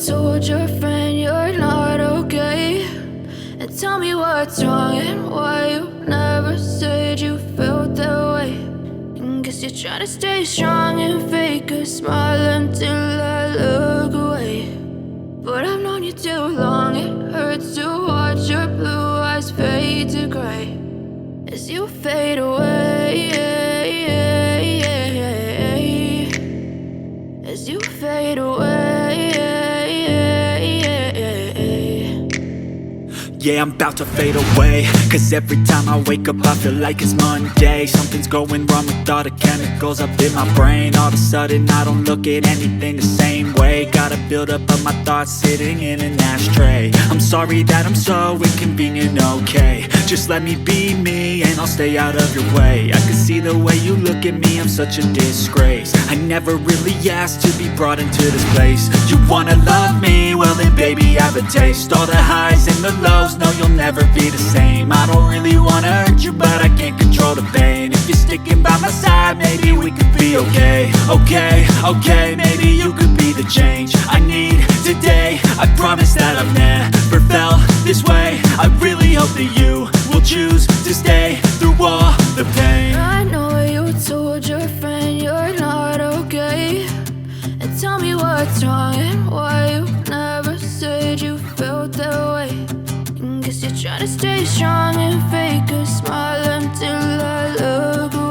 told your friend you're not okay, and tell me what's wrong and why you never said you felt that way. And guess you're trying to stay strong and fake a smile until I look away. But I've known you too long, it hurts to watch your blue eyes fade to gray as you fade away, as you fade away. Yeah, I'm about to fade away, cause every time I wake up I feel like it's Monday. Something's going wrong with all the chemicals up in my brain. All of a sudden I don't look at anything the same way. Gotta build up of my thoughts sitting in an ashtray. I'm sorry that I'm so inconvenient, okay. Just let me be me and I'll stay out of your way. I can see the way you look at me, I'm such a disgrace. I never really asked to be brought into this place. You wanna love me? Well then baby I have a taste. All the highs and the lows, no you'll never be the same. I don't really wanna hurt you but I can't control the pain. If you're sticking by my side maybe we could be okay. Okay, maybe you could be the change I need today. I promise that I've never felt this way. I really hope that you will choose to stay through all the pain. I know you told your friend you're not okay, and tell me what's wrong and why you never said you felt that way. And guess you're trying to stay strong and fake a smile until I look away.